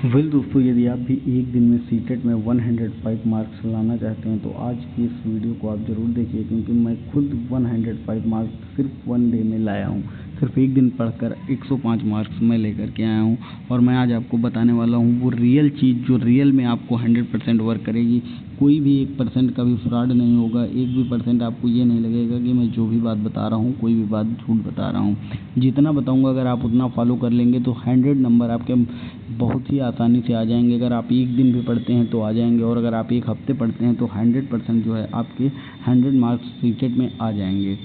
दोस्तों, यदि आप भी एक दिन में सीटेट में 105 मार्क्स लाना चाहते हैं तो आज की इस वीडियो को आप ज़रूर देखिए, क्योंकि मैं खुद 105 मार्क्स सिर्फ वन डे में लाया हूं। सिर्फ एक दिन पढ़कर 105 मार्क्स मैं लेकर के आया हूं और मैं आज आपको बताने वाला हूं वो रियल चीज़ जो रियल में आपको 100% वर्क करेगी। कोई भी 1% का भी फ्रॉड नहीं होगा। 1 भी परसेंट आपको ये नहीं लगेगा कि मैं जो भी बात बता रहा हूँ कोई भी बात झूठ बता रहा हूँ। जितना बताऊँगा अगर आप उतना फॉलो कर लेंगे तो 100 नंबर आपके बहुत ही आसानी से आ जाएंगे। अगर आप एक दिन भी पढ़ते हैं तो आ जाएंगे, और अगर आप एक हफ्ते पढ़ते हैं तो 100% जो है आपके 100 मार्क्स सीटेट में आ जाएंगे।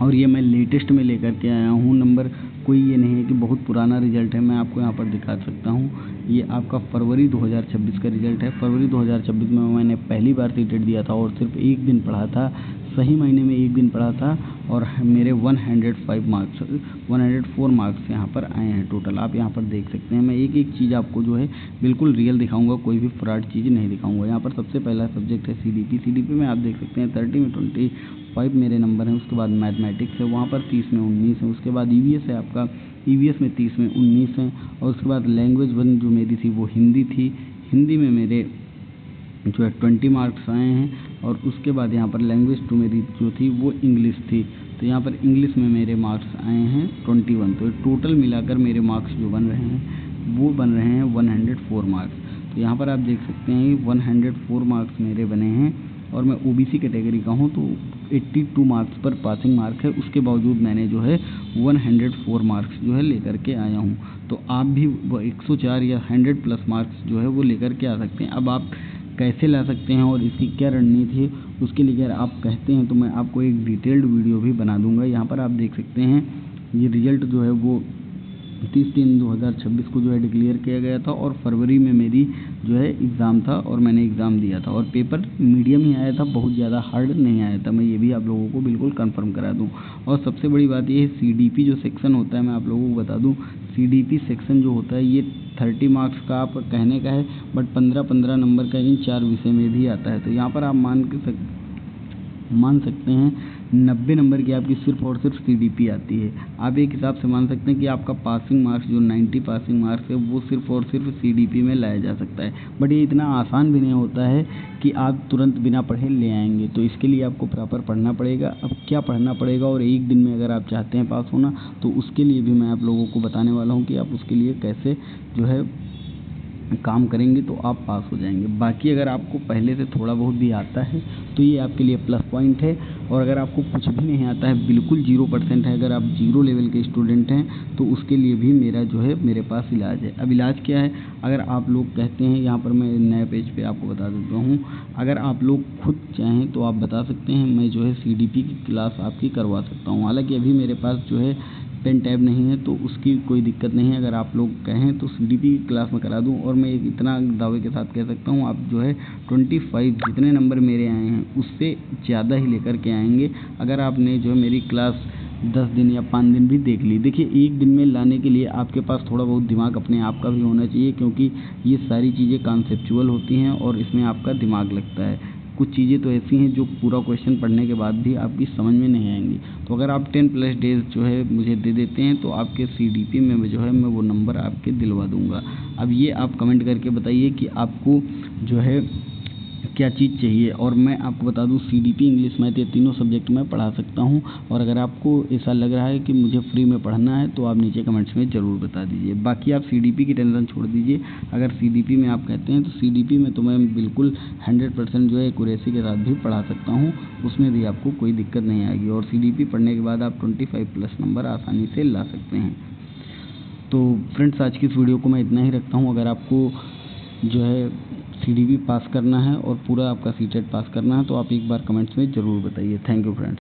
और ये मैं लेटेस्ट में लेकर के आया हूँ नंबर। कोई ये नहीं है कि बहुत पुराना रिजल्ट है। मैं आपको यहाँ पर दिखा सकता हूँ। ये आपका फरवरी 2026 का रिजल्ट है। फरवरी 2026 में मैंने पहली बार सीटेट दिया था और सिर्फ एक दिन पढ़ा था। सही महीने में एक दिन पढ़ा था और मेरे 104 मार्क्स यहाँ पर आए हैं टोटल। आप यहाँ पर देख सकते हैं। मैं एक एक चीज़ आपको जो है बिल्कुल रियल दिखाऊंगा, कोई भी फ्रॉड चीज़ नहीं दिखाऊंगा। यहाँ पर सबसे पहला सब्जेक्ट है सीडीपी में आप देख सकते हैं 30 में 25 मेरे नंबर हैं। उसके बाद मैथमेटिक्स है, वहाँ पर 30 में 19 है। उसके बाद ईवीएस है आपका, ईवीएस में 30 में 19 हैं। और उसके बाद लैंग्वेज वन जो मेरी थी वो हिंदी थी। हिंदी में मेरे जो है 20 मार्क्स आए हैं। और उसके बाद यहाँ पर लैंग्वेज टू मेरी जो थी वो इंग्लिश थी, तो यहाँ पर इंग्लिश में मेरे मार्क्स आए हैं 21। तो टोटल मिलाकर मेरे मार्क्स जो बन रहे हैं वो बन रहे हैं 104 मार्क्स। तो यहाँ पर आप देख सकते हैं 104 मार्क्स मेरे बने हैं। और मैं ओबीसी कैटेगरी का हूँ तो 82 मार्क्स पर पासिंग मार्क है। उसके बावजूद मैंने जो है 104 मार्क्स जो है लेकर के आया हूँ। तो आप भी 104 या 100 प्लस मार्क्स जो है वो लेकर के आ सकते हैं। अब आप कैसे ला सकते हैं और इसकी क्या रणनीति है, उसके लिए अगर आप कहते हैं तो मैं आपको एक डिटेल्ड वीडियो भी बना दूंगा। यहाँ पर आप देख सकते हैं ये रिजल्ट जो है वो 30/3/2026 को जो है डिक्लेयर किया गया था। और फरवरी में मेरी जो है एग्ज़ाम था और मैंने एग्ज़ाम दिया था। और पेपर मीडियम ही आया था, बहुत ज़्यादा हार्ड नहीं आया था। मैं ये भी आप लोगों को बिल्कुल कंफर्म करा दूं। और सबसे बड़ी बात ये है सीडीपी जो सेक्शन होता है, मैं आप लोगों को बता दूं सीडीपी सेक्शन जो होता है ये 30 मार्क्स का आप कहने का है, बट 15-15 नंबर का इन 4 विषय में भी आता है। तो यहाँ पर आप मान सकते हैं 90 नंबर की आपकी सिर्फ और सिर्फ सीडीपी आती है। आप एक हिसाब से मान सकते हैं कि आपका पासिंग मार्क्स जो 90 पासिंग मार्क्स है वो सिर्फ और सिर्फ सीडीपी में लाया जा सकता है। बट ये इतना आसान भी नहीं होता है कि आप तुरंत बिना पढ़े ले आएंगे। तो इसके लिए आपको प्रॉपर पढ़ना पड़ेगा। अब क्या पढ़ना पड़ेगा और एक दिन में अगर आप चाहते हैं पास होना तो उसके लिए भी मैं आप लोगों को बताने वाला हूँ कि आप उसके लिए कैसे जो है काम करेंगे तो आप पास हो जाएंगे। बाकी अगर आपको पहले से थोड़ा बहुत भी आता है तो ये आपके लिए प्लस पॉइंट है। और अगर आपको कुछ भी नहीं आता है, बिल्कुल 0% है, अगर आप 0 लेवल के स्टूडेंट हैं तो उसके लिए भी मेरा जो है मेरे पास इलाज है। अब इलाज क्या है, अगर आप लोग कहते हैं, यहाँ पर मैं नए पेज पे आपको बता देता हूँ, अगर आप लोग खुद चाहें तो आप बता सकते हैं, मैं जो है सीडीपी की क्लास आपकी करवा सकता हूँ। हालाँकि अभी मेरे पास जो है पेन टैब नहीं है तो उसकी कोई दिक्कत नहीं है। अगर आप लोग कहें तो सीडीपी की क्लास में करा दूं। और मैं एक इतना दावे के साथ कह सकता हूं, आप जो है 25 जितने नंबर मेरे आए हैं उससे ज़्यादा ही लेकर के आएंगे अगर आपने जो है मेरी क्लास 10 दिन या 5 दिन भी देख ली। देखिए, एक दिन में लाने के लिए आपके पास थोड़ा बहुत दिमाग अपने आप का भी होना चाहिए, क्योंकि ये सारी चीज़ें कॉन्सेप्चुअल होती हैं और इसमें आपका दिमाग लगता है। कुछ चीज़ें तो ऐसी हैं जो पूरा क्वेश्चन पढ़ने के बाद भी आपकी समझ में नहीं आएंगी। तो अगर आप 10+ डेज जो है मुझे दे देते हैं तो आपके सीडीपी में जो है मैं वो नंबर आपके दिलवा दूंगा। अब ये आप कमेंट करके बताइए कि आपको जो है क्या चीज़ चाहिए। और मैं आपको बता दूं सीडीपी, इंग्लिश, मैथ, ये तीनों सब्जेक्ट मैं पढ़ा सकता हूं। और अगर आपको ऐसा लग रहा है कि मुझे फ्री में पढ़ना है तो आप नीचे कमेंट्स में ज़रूर बता दीजिए। बाकी आप सीडीपी की टेंशन छोड़ दीजिए। अगर सीडीपी में आप कहते हैं तो सीडीपी में तो मैं बिल्कुल 100% जो है एक्यूरेसी के साथ भी पढ़ा सकता हूँ, उसमें भी आपको कोई दिक्कत नहीं आएगी। और सीडीपी पढ़ने के बाद आप 25+ नंबर आसानी से ला सकते हैं। तो फ्रेंड्स, आज की इस वीडियो को मैं इतना ही रखता हूँ। अगर आपको जो है सीडीपी पास करना है और पूरा आपका सीटेट पास करना है तो आप एक बार कमेंट्स में ज़रूर बताइए। Thank you friends.